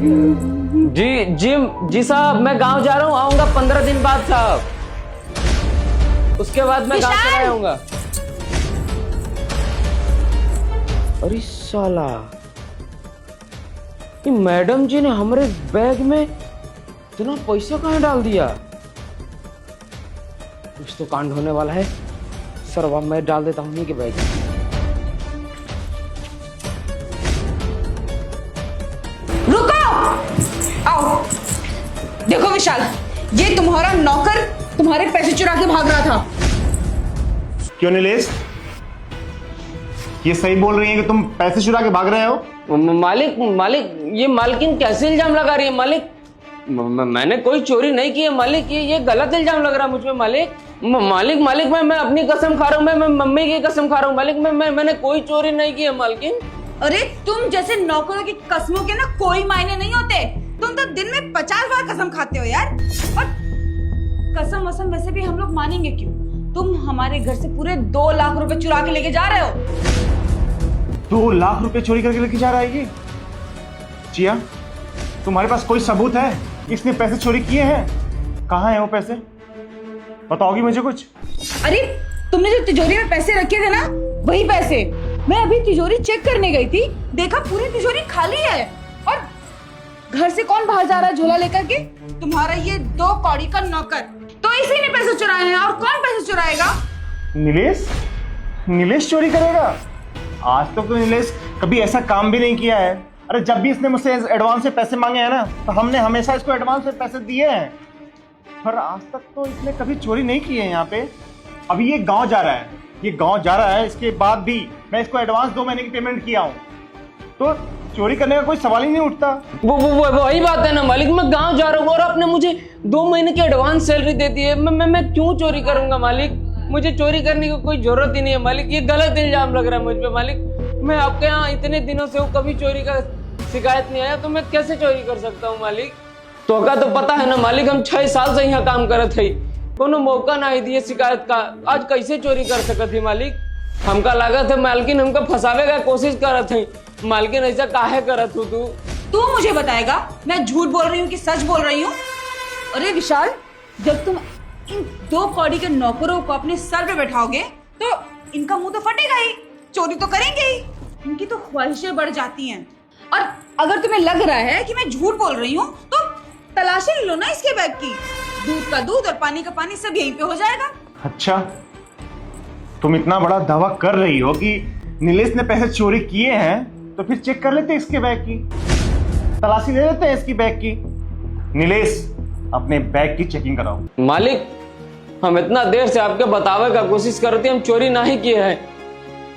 जी जी जी साहब, मैं गांव जा रहा हूँ, आऊंगा 15 दिन बाद साहब। उसके बाद मैं गांव चला आऊंगा। अरे साला, ये मैडम जी ने हमारे बैग में इतना पैसा कहाँ डाल दिया? कुछ तो कांड होने वाला है। सरवा मैं डाल देता हूँ इन्हीं के बैग में। रुको, आओ। देखो विशाल, ये तुम्हारा नौकर तुम्हारे पैसे चुरा के भाग रहा था। क्यों नीलेश, ये सही बोल रही है कि तुम पैसे चुरा के भाग रहे हो? मालिक मालिक, ये मालकिन कैसे इल्जाम लगा रही है मालिक? मैंने कोई चोरी नहीं की है मालिक। ये गलत इल्जाम लग रहा है मुझ पे मालिक। मालिक मालिक, मैं अपनी कसम खा रहा हूँ, मैं मम्मी की कसम खा रहा हूँ मालिक। मैंने कोई चोरी नहीं की है मालकिन। अरे तुम जैसे नौकरों की कसमों के ना कोई मायने नहीं होते। तुम तो दिन में 50 बार कसम खाते हो यार। और कसम वसम वैसे भी हम लोग मानेंगे क्यों? तुम हमारे घर से पूरे 2 लाख रुपए चुरा के लेके जा रहे हो। 2 लाख रुपए चोरी करके लेके जा रहा है ये? जिया, तुम्हारे पास कोई सबूत है इसने पैसे चोरी किए हैं? कहाँ है वो पैसे? बताओगी मुझे कुछ? अरे तुमने जो तिजोरी में पैसे रखे थे ना, वही पैसे। मैं अभी तिजोरी चेक करने गई थी, देखा पूरी तिजोरी खाली है। और घर से कौन बाहर जा रहा है झोला लेकर के? तुम्हारा ये 2 कौड़ी का नौकर। तो इसी ने पैसे चुराए हैं, और कौन पैसे चुराएगा? नीलेश, नीलेश चोरी करेगा? आज तक तो नीलेश कभी ऐसा काम भी नहीं किया है। अरे जब भी इसने मुझसे एडवांस से पैसे मांगे हैं ना, तो हमने हमेशा इसको एडवांस से पैसे दिए हैं। पर आज तक तो इसने कभी चोरी नहीं की है यहाँ पे। अभी ये गांव जा रहा है, ये गांव जा रहा है, इसके बाद भी मैं इसको एडवांस 2 महीने की पेमेंट किया हूँ, तो चोरी करने का कोई सवाल ही नहीं उठता। वो वही बात है ना मालिक, मैं गांव जा रहा हूँ और आपने मुझे 2 महीने की एडवांस सैलरी दे दी है। मैं क्यों चोरी करूंगा मालिक? मुझे चोरी करने की कोई जरूरत ही नहीं है मालिक। ये गलत इल्जाम लग रहा है मुझ पे मालिक। मैं आपके यहाँ इतने दिनों से हूँ, कभी चोरी का शिकायत नहीं आया, तो मैं कैसे चोरी कर सकता हूँ मालिक? तो का तो पता है ना मालिक, हम 6 साल से यहाँ काम करत थे, कोनो मौका ना दिए शिकायत का। आज कैसे चोरी कर सकत थी मालिक? हमका लागत है मालकिन हमका फंसावे का कोशिश करत है। मालकिन ऐसा काहे करत हो तू मुझे बताएगा मैं झूठ बोल रही हूँ कि सच बोल रही हूँ? अरे विशाल, जब तुम इन 2 कौड़ी के नौकरों को अपने सर पे बैठाओगे तो इनका मुंह तो फटेगा ही, चोरी तो करेंगे ही। इनकी तो ख्वाहिशें बढ़ जाती हैं। और अगर तुम्हें लग रहा है कि मैं झूठ बोल रही हूँ, तो तलाशी ले लो ना इसके बैग की। दूध का दूध और पानी का पानी सब यहीं पे हो जाएगा। अच्छा, तुम इतना बड़ा दावा कर रही हो कि नीलेश ने पैसे चोरी किए हैं, तो फिर चेक कर लेते इसके बैग की, तलाशी ले लेते हैं इसकी बैग की। नीलेश, अपने बैग की चेकिंग कराओ। मालिक, हम इतना देर से आपके बतावे का कोशिश करते, हम चोरी नहीं किए हैं।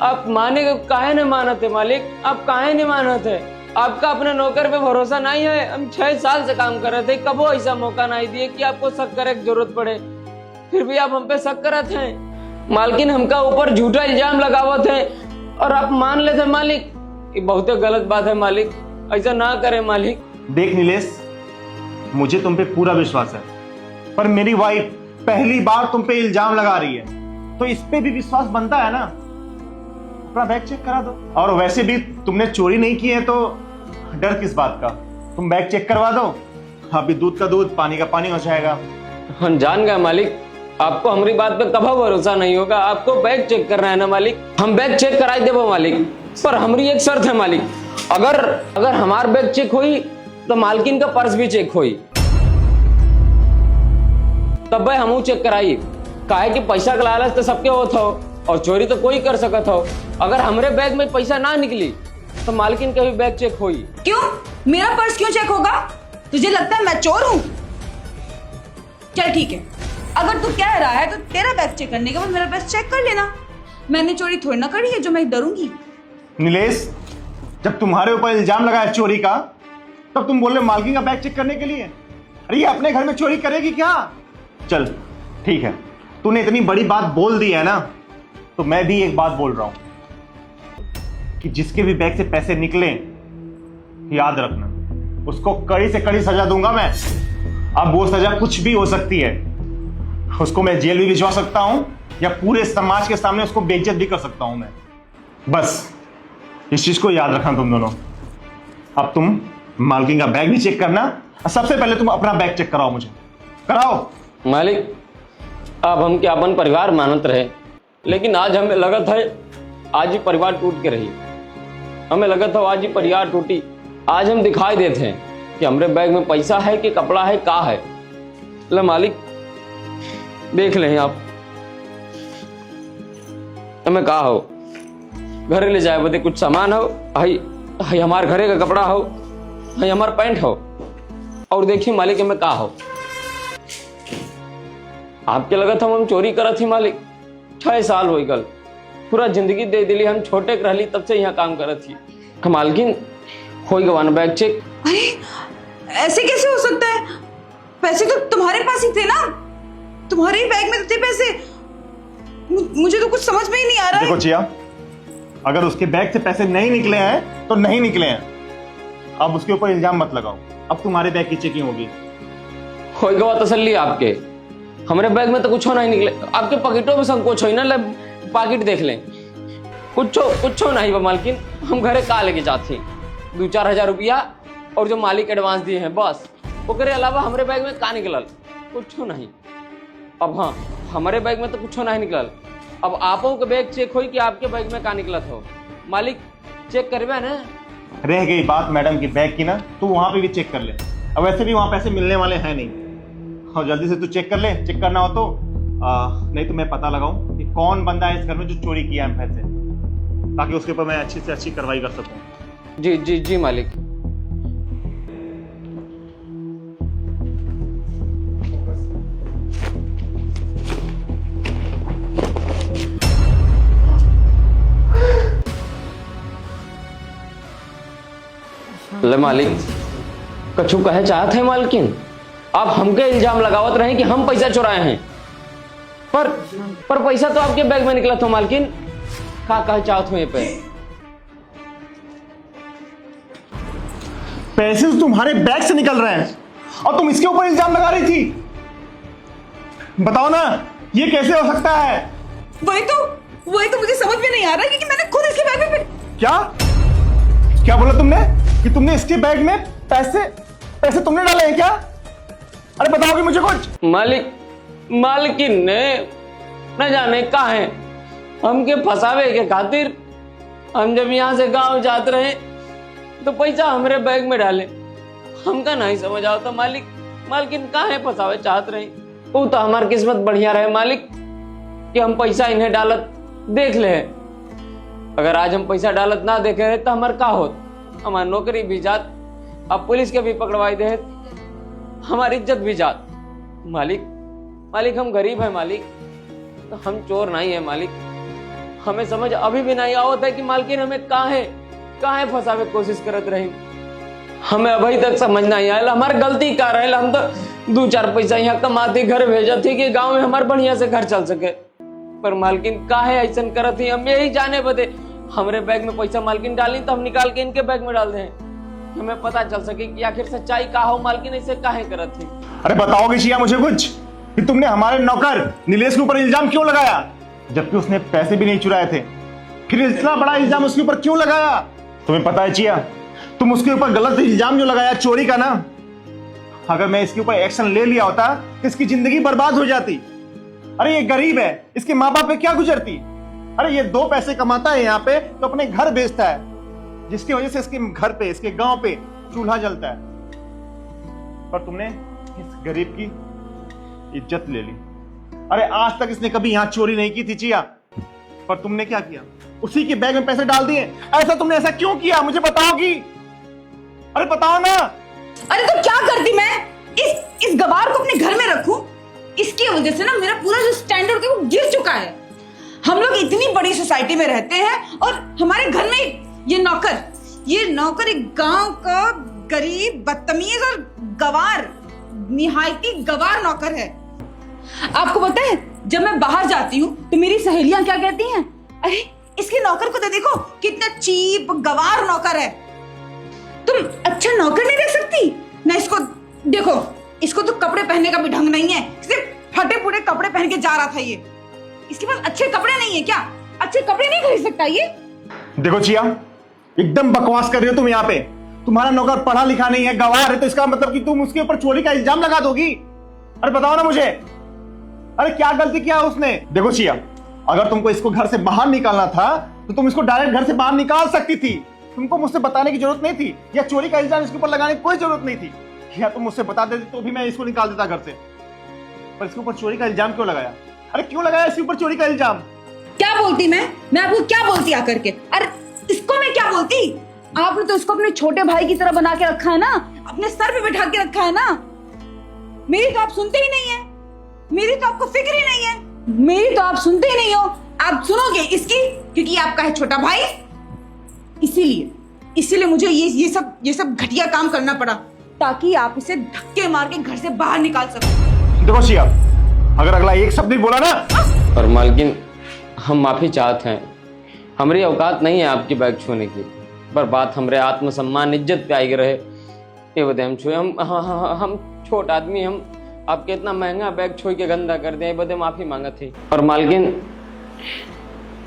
आप माने काहे नहीं मानते मालिक? आप काहे नहीं मानते? आपका अपने नौकर पे भरोसा नहीं है? हम 6 साल से काम कर रहे थे, कबो ऐसा मौका नहीं दिए कि आपको शक करे की जरूरत पड़े, फिर भी आप हम पे शक करते हैं। मालकिन हमका ऊपर झूठा इल्जाम लगावत है और आप मान लेते मालिक। ये बहुत गलत बात है मालिक, ऐसा ना करे मालिक। देख नीलेश, मुझे तुम पे पूरा विश्वास है, पर मेरी वाइफ पहली बार तुम पे इल्जाम लगा रही है, तो इस पे भी विश्वास बनता है ना। अपना बैग चेक करा दो। और वैसे भी तुमने चोरी नहीं की है, तो डर किस बात का? तुम बैग चेक करवा दो, अभी दूध का दूध पानी का पानी हो जाएगा। हम जान गए मालिक, आपको हमारी बात पे कभी भरोसा नहीं होगा। आपको बैग चेक करना है ना मालिक, हम बैग चेक कराई देबो मालिक। पर हमारी एक शर्त है मालिक, अगर हमार बैग चेक हुई तो मालकिन का पर्स भी चेक हुई, तब भाई हम चेक कराई। काहे कि पैसा का लालच तो सबके होत हो और चोरी तो कोई कर सकत हो। अगर हमरे बैग में पैसा ना निकली तो मालकिन का भी बैग चेक हुई। क्यों? मेरा पर्स क्यों चेक होगा? तुझे लगता है मैं चोर हूँ? चल ठीक है, अगर तू कह रहा है तो तेरा बैग चेक करने के बाद मेरा बैग चेक कर लेना। मैंने चोरी थोड़ी ना करी है जो मैं डरूंगी। नीलेश, जब तुम्हारे ऊपर इल्जाम लगा है चोरी का, तब तुम बोल रहे मालकिन का बैग चेक करने के लिए? अरे ये अपने घर में चोरी करेगी क्या? चल ठीक है, तूने इतनी बड़ी बात बोल दी है ना, तो मैं भी एक बात बोल रहा हूं कि जिसके भी बैग से पैसे निकले, याद रखना उसको कड़ी से कड़ी सजा दूंगा मैं। अब वो सजा कुछ भी हो सकती है, उसको मैं जेल भी भिजवा सकता हूं या पूरे समाज के सामने उसको बेइज्जत भी कर सकता हूं मैं। बस इस चीज को याद रखना तुम दोनों। अब तुम मालकिन का बैग भी चेक करना, और सबसे पहले तुम अपना बैग चेक कराओ, मुझे कराओ। मालिक अब हम क्या अपन परिवार मानत रहे, लेकिन आज हमें लगा था आज ही परिवार टूट के रही। हमें लगा था आज ही परिवार टूटी। आज हम दिखाई देते हैं कि हमारे बैग में पैसा है कि कपड़ा है, का है। ले मालिक देख लें आप, हमें का हो घरे ले जाए बदे कुछ सामान हो, हई हई हमारे घरे का कपड़ा हो, हई हमार पैंट हो, और देखिए मालिक हमें का हो। आपके लगा था हम चोरी करा थी मालिक, 6 साल हो गल, पूरा जिंदगी दे दिली। हम छोटे रहली तब से यहाँ काम करत थी। मालकिन हो गवान बैग चेक। अरे ऐसे कैसे हो सकता है? पैसे तो तुम्हारे पास ही थे ना, तुम्हारे ही बैग में तो थे पैसे। मुझे तो कुछ समझ में ही नहीं आ रहा है। देखो चिया, अगर उसके बैग से पैसे नहीं निकले हैं तो नहीं निकले हैं। अब उसके ऊपर इल्जाम मत लगाओ। अब तुम्हारे बैग की चेकिंग होगी। हो गवा तसल्ली आपके, हमारे बैग में तो कुछ नहीं निकले। आपके पॉकेटों में संकोच हो ना, पॉकेट देख लें, कुछ नहीं बा मालकिन। हम घरे का लेके जाते 2-4 हजार रुपया और जो मालिक एडवांस दिए हैं बस, ओकरे अलावा हमारे बैग में का निकलल कुछ नहीं। अब हाँ, हमारे बैग में तो कुछ नहीं निकलल। अब आपो के बैग चेक होई कि आपके बैग में का निकलत हो। मालिक चेक करबे ना। रह गई बात मैडम की बैग की ना, तू वहां पे भी चेक कर ले। अब वैसे भी वहां पैसे मिलने वाले हैं नहीं, और जल्दी से तू चेक कर ले। चेक करना हो तो नहीं तो मैं पता लगाऊं कि कौन बंदा है इस घर में जो चोरी किया है पैसे, ताकि उसके ऊपर मैं अच्छी से अच्छी कार्रवाई कर सकूं। जी जी जी मालिक। ले मालिक, कछु कहे चाहत है मालकिन? आप हमके इल्जाम लगावत रहे कि हम पैसा चुराए हैं, पर पैसा तो आपके बैग में निकला था मालकिन। का कहे चाहत हो ये पे? पैसे तो तुम्हारे बैग से निकल रहे हैं और तुम इसके ऊपर इल्जाम लगा रही थी। बताओ ना, ये कैसे हो सकता है? वही तो मुझे समझ में नहीं आ रहा है, क्योंकि मैंने खुद इसके बैग में क्या बोला तुमने कि तुमने इसके बैग में पैसे तुमने डाले हैं क्या? अरे बताओगे मुझे कुछ? मालकिन ने न जाने का है हमके फंसावे के खातिर। हम जब यहाँ से गांव जाते रहे तो पैसा हमारे बैग में डाले। हमका नहीं समझ आता मालिकिन का है फंसावे चाहत रहे। वो तो हमारी किस्मत बढ़िया रहे मालिक कि हम पैसा इन्हें डालत देख ले। अगर आज हम पैसा डालत ना देखे रहे तो हमार का होत? हमारी नौकरी भी जात, अब पुलिस के भी पकड़वाई दे, हमारी इज्जत भी जात। मालिक हम गरीब है मालिक, तो हम चोर नहीं है मालिक। हमें समझ अभी भी नहीं आवत है कि मालकिन हमें काहे फंसावे कोशिश करत रही। हमें अभी तक समझ नहीं आया हमारी गलती का रहे। हम तो 2-4 पैसा यहाँ कमाते घर भेजा थे कि गांव में हमारे बढ़िया से घर चल सके, पर मालकिन काहे ऐसा करत थी हम यही जाने बदे। हमारे बैग में पैसा मालकिन डाली तो हम निकाल के इनके बैग में डाल दें, हमें पता चल सके कि आखिर सच्चाई का हो। मालकिन ऐसे काहे करत थी? अरे बताओगे चिया मुझे कुछ कि तुमने हमारे नौकर नीलेश के ऊपर इल्जाम क्यों लगाया, जबकि उसने पैसे भी नहीं चुराए थे? फिर इतना बड़ा इल्जाम उसके ऊपर क्यों लगाया? तुम्हें पता है चिया, तुम उसके ऊपर गलत इल्जाम जो लगाया चोरी का ना, अगर मैं इसके ऊपर एक्शन ले लिया होता तो इसकी जिंदगी बर्बाद हो जाती। अरे ये गरीब है, इसके माँ बाप पे क्या गुजरती? अरे ये 2 पैसे कमाता है यहाँ पे तो अपने घर बेचता है, जिसकी वजह से इसके घर पे, इसके गांव पे चूल्हा जलता है। पर तुमने इस गरीब की इज्जत ले ली। अरे आज तक इसने कभी यहाँ चोरी नहीं की थी चिया, पर तुमने क्या किया? उसी के बैग में पैसे डाल दिए। ऐसा क्यों किया मुझे बताओगी? अरे बताओ ना। अरे तो क्या करती मैं? इस गवार को अपने घर में रखूं? इसकी वजह से ना मेरा पूरा जो स्टैंडर्ड है वो गिर चुका है। हम लोग इतनी बड़ी सोसाइटी में रहते हैं और हमारे घर में ये नौकर एक गांव का गरीब, बदतमीज और गवार, निहायती गवार नौकर है। आपको पता है, जब मैं बाहर जाती हूँ तो मेरी सहेलियां क्या कहती हैं? अरे इसके नौकर को तो देखो, कितना चीप गवार नौकर है। तुम अच्छा नौकर नहीं रख सकती ना? इसको देखो, इसको तो कपड़े पहनने का भी ढंग नहीं है, सिर्फ फटे फूटे कपड़े पहन के जा रहा था ये। इसके पास अच्छे कपड़े नहीं है क्या? अच्छे कपड़े नहीं खरीद सकता ये? देखो चिया, एकदम बकवास कर रही हो तुम यहाँ पे। तुम्हारा नौकर पढ़ा लिखा नहीं है, गवार है, तो इसका मतलब कि तुम उसके ऊपर चोरी का इल्जाम लगा दोगी? अरे बताओ ना मुझे, अरे क्या गलती किया उसने? देखो चिया, अगर तुमको इसको घर से बाहर निकालना था तो तुम इसको डायरेक्ट घर से बाहर निकाल सकती थी। तुमको मुझसे बताने की जरूरत नहीं थी, या चोरी का इल्जाम इसके ऊपर लगाने की कोई जरूरत नहीं थी। या तुम मुझसे बता देती तो भी मैं इसको निकाल देता घर से, पर इसके ऊपर चोरी का इल्जाम क्यों लगाया? अरे क्यों लगाया इसके ऊपर चोरी का इल्जाम? क्या बोलती मैं आपको क्या बोलती आकर के? अरे इसको मैं क्या बोलती? आपने तो इसको अपने छोटे भाई की तरह बना के रखा है ना, अपने सर पे बैठा के रखा है ना। मेरी तो आप सुनते ही नहीं है, मेरी तो आपको फिक्र ही नहीं है, मेरी तो आप सुनते ही नहीं हो। आप सुनोगे इसकी, क्योंकि आपका है छोटा भाई, इसीलिए मुझे ये सब घटिया काम करना पड़ा, ताकि आप इसे धक्के मार के घर से बाहर निकाल सको। देखो शिया, अगर अगला एक शब्द भी बोला ना। और मालकिन, हम माफी चाहते हैं, हमारी औकात नहीं है आपकी बैग छूने की, पर बात हमारे आत्मसम्मान इज्जत पे आई रहे ये बदे हम छुए। हम छोट आदमी, हम आपके इतना महंगा बैग छुई के गंदा कर दिया, ये बदे माफी मांगा थी। और मालकिन,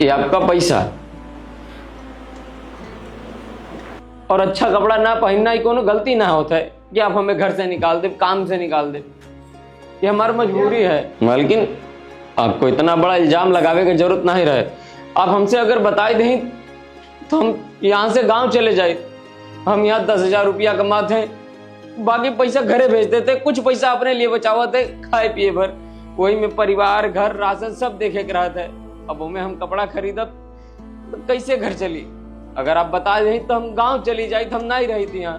ये आपका पैसा और अच्छा कपड़ा ना पहनना ही कोनो गलती ना होता है कि आप हमें घर से निकाल दे, काम से निकाल दे, ये हमारी मजबूरी है। मालकिन, आपको इतना बड़ा इल्जाम लगावे की जरूरत नहीं रहे। आप हमसे अगर बताई दें तो हम यहाँ से गांव चले जाए। हम यहाँ 10,000 रुपया कमाते हैं, बाकी पैसा घरे भेज देते, कुछ पैसा अपने लिए बचावते खाए पिए भर, वही में परिवार, घर, राशन सब देखे के रहता है। अब हमें हम कपड़ा खरीदब तो कैसे घर चली? अगर आप बता दें तो हम गांव चली जाए, तो हम नहीं रही थी यहाँ,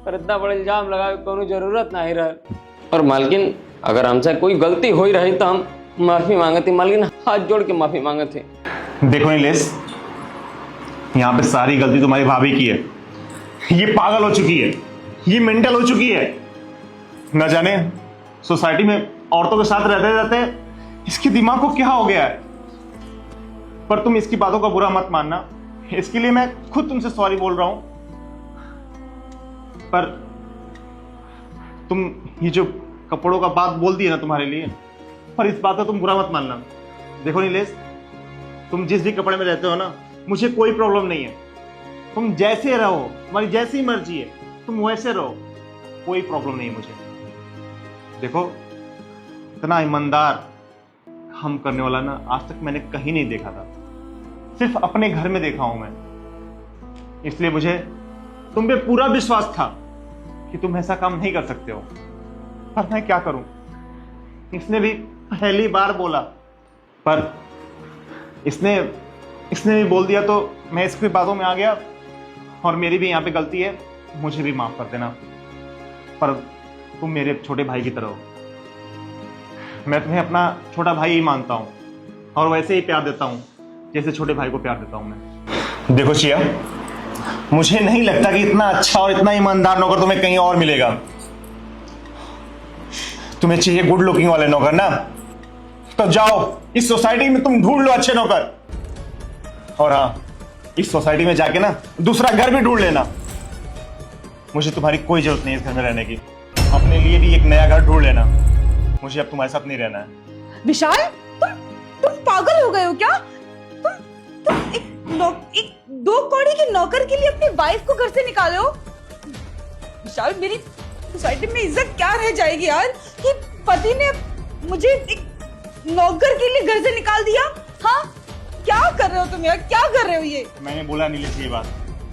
पर इतना बड़ा इल्जाम लगावे कोनो जरूरत नहीं रहे। और मालकिन, अगर हमसे कोई गलती हो ही रही तो हम माफी मांगती। मालकिन, हाथ जोड़ के माफी मांगते। देखो नीलेश, यहाँ पे सारी गलती तुम्हारी भाभी की है। ये पागल हो चुकी है, ये मेंटल हो चुकी है। न जाने सोसाइटी में औरतों के साथ रहते रहते इसके दिमाग को क्या हो गया है। पर तुम इसकी बातों का बुरा मत मानना, इसके लिए मैं खुद तुमसे सॉरी बोल रहा हूं। पर तुम ये जो कपड़ों का बात बोल दी है ना तुम्हारे लिए, पर इस बात का तुम बुरा मत मानना। देखो नीलेश, तुम जिस भी कपड़े में रहते हो ना, मुझे कोई प्रॉब्लम नहीं है। तुम जैसे रहो, तुम्हारी जैसी मर्जी है, तुम वैसे रहो, कोई प्रॉब्लम नहीं है मुझे। देखो, इतना ईमानदार काम करने वाला ना आज तक मैंने कहीं नहीं देखा था, सिर्फ अपने घर में देखा हूं मैं। इसलिए मुझे तुम पे पूरा विश्वास था कि तुम ऐसा काम नहीं कर सकते हो। पर मैं क्या करूं, इसने भी पहली बार बोला, पर इसने भी बोल दिया तो मैं इसकी बातों में आ गया। और मेरी भी यहाँ पे गलती है, मुझे भी माफ कर देना। पर तुम मेरे छोटे भाई की तरह हो, मैं तुम्हें अपना छोटा भाई ही मानता हूँ और वैसे ही प्यार देता हूँ जैसे छोटे भाई को प्यार देता हूँ मैं। देखो चिया, मुझे नहीं लगता कि इतना अच्छा और इतना ईमानदार नौकर तुम्हें कहीं और मिलेगा। तुम्हें चाहिए गुड लुकिंग वाले नौकर ना, तो जाओ इस सोसाइटी में तुम ढूंढ लो अच्छे नौकर। और हाँ, इस सोसाइटी में जाके ना दूसरा घर भी ढूंढ लेना। मुझे तुम्हारी कोई जरूरत नहीं है इस घर में रहने की। अपने लिए भी एक नया घर ढूंढ लेना, मुझे अब तुम्हारे साथ नहीं रहना है। विशाल, तुम पागल हो गए हो क्या? तुम एक 2 कौड़ी के नौकर के लिए अपनी वाइफ को घर से निकाले हो? विशाल, मेरी सोसाइटी में इज्जत क्या रह जाएगी यार कि पति ने मुझे एक नौकर के लिए घर से निकाल दिया। हाँ, क्या कर रहे हो तुम यार, क्या कर रहे हो ये? मैंने बोला नीलेश ये बात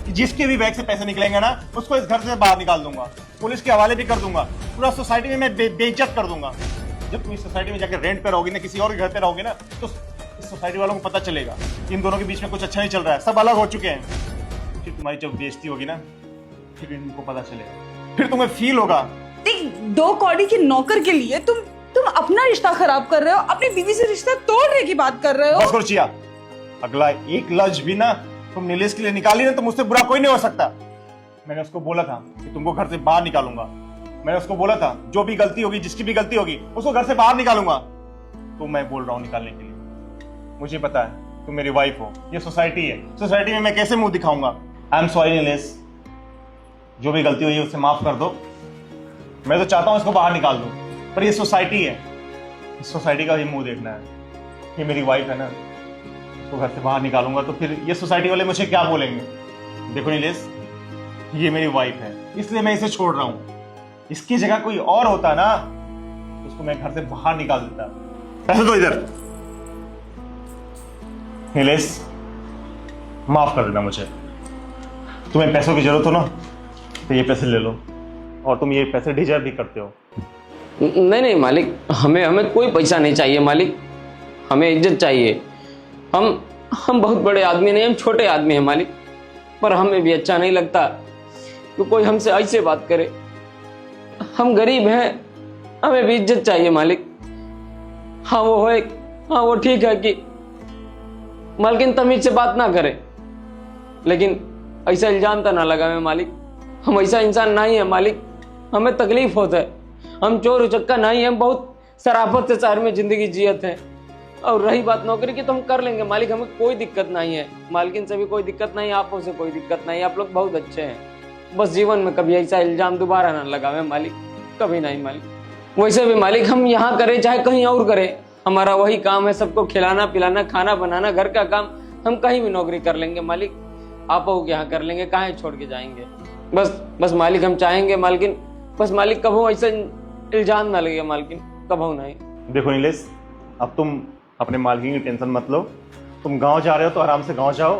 कि जिसके भी बैंक से पैसे निकलेंगे ना, उसको इस घर से बाहर निकाल दूंगा, पुलिस के हवाले भी कर दूंगा, पूरा सोसाइटी में मैं बेइज्जत कर दूंगा। जब तुम इस सोसाइटी में जाकर रेंट पे रहोगी ना, किसी और के घर पे रहोगे ना, तो इस सोसाइटी वालों को पता चलेगा इन दोनों के बीच में कुछ अच्छा नहीं चल रहा है, सब अलग हो चुके हैं। फिर तुम्हारी जब बेइज्जती होगी ना, फिर इनको पता चलेगा, फिर तुम्हें फील होगा। 2 कौड़ी के नौकर के लिए तुम अपना रिश्ता खराब कर रहे हो, अपनी बीवी से रिश्ता तोड़ने की बात कर रहे हो। बस करो चिया, अगला एक लफ्ज भी ना तुम नीलेश के लिए निकाली ना, तो मुझसे बुरा कोई नहीं हो सकता। मैंने उसको बोला था कि तुमको घर से बाहर निकालूंगा। मैंने उसको बोला था जो भी गलती होगी, जिसकी भी गलती होगी, उसको घर से बाहर निकालूंगा। तो मैं बोल रहा हूँ निकालने के लिए। मुझे पता है तुम मेरी वाइफ हो, ये सोसाइटी है, सोसाइटी में मैं कैसे मुंह दिखाऊंगा। आई एम सॉरी नीलेश, जो भी गलती हुई है उससे माफ कर दो। मैं तो चाहता हूँ इसको बाहर निकाल दो, पर ये सोसाइटी है, इस सोसाइटी का भी मुंह देखना है। ये मेरी वाइफ है ना, उसको घर से बाहर निकालूंगा तो फिर ये सोसाइटी वाले मुझे क्या बोलेंगे। देखो नीलेश, ये मेरी वाइफ है, इसलिए मैं इसे छोड़ रहा हूं। इसकी जगह कोई और होता ना तो उसको मैं घर से बाहर निकाल देता। पैसे दो इधर। नीलेश, माफ कर देना मुझे। तुम्हें पैसों की जरूरत हो ना तो ये पैसे ले लो, और तुम ये पैसे डिजर्व भी करते हो। नहीं नहीं मालिक, हमें कोई पैसा नहीं चाहिए मालिक, हमें इज्जत चाहिए। हम बहुत बड़े आदमी नहीं, हम छोटे आदमी हैं मालिक, पर हमें भी अच्छा नहीं लगता कि कोई हमसे ऐसे बात करे। हम गरीब हैं, हमें भी इज्जत चाहिए मालिक। हाँ वो ठीक है कि मालकिन तमीज से बात ना करे, लेकिन ऐसा इल्जाम तो ना लगावे मालिक। हम ऐसा इंसान नहीं है मालिक, हमें तकलीफ होता है। हम चोर उचक्का नहीं है, हम बहुत शराफत से शहर में जिंदगी जियत है। और रही बात नौकरी की तो हम कर लेंगे मालिक, हमें कोई दिक्कत नहीं है। मालकिन से भी कोई दिक्कत नहीं, आपो से कोई दिक्कत नहीं, आप लोग बहुत अच्छे हैं। बस जीवन में कभी ऐसा इल्जाम दोबारा ना लगावे मालिक, कभी नहीं मालिक। वैसे भी मालिक हम यहाँ करें चाहे कहीं और करें, हमारा वही काम है, सबको खिलाना पिलाना, खाना बनाना, घर का काम। हम कहीं भी नौकरी कर लेंगे मालिक, आपो के यहाँ कर लेंगे, कहाँ छोड़ के जाएंगे। बस मालिक हम चाहेंगे मालकिन, बस मालिक कभू ऐसा इल्जाम ना लगे मालकिन, कभू नहीं। देखो नीलेश, अब तुम अपने मालकिन की टेंशन मत लो। तुम गांव जा रहे हो तो आराम से गांव जाओ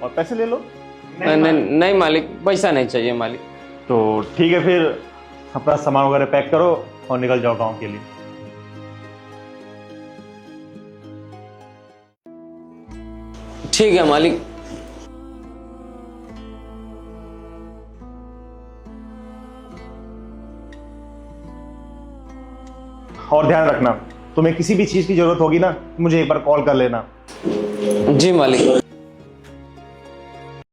और पैसे ले लो। नहीं मालिक, पैसा नहीं चाहिए मालिक। तो ठीक है, फिर अपना सामान वगैरह पैक करो और निकल जाओ गांव के लिए। ठीक है मालिक। और ध्यान रखना, तुम्हें किसी भी चीज की जरूरत होगी ना, मुझे एक बार कॉल कर लेना। जी मालिक।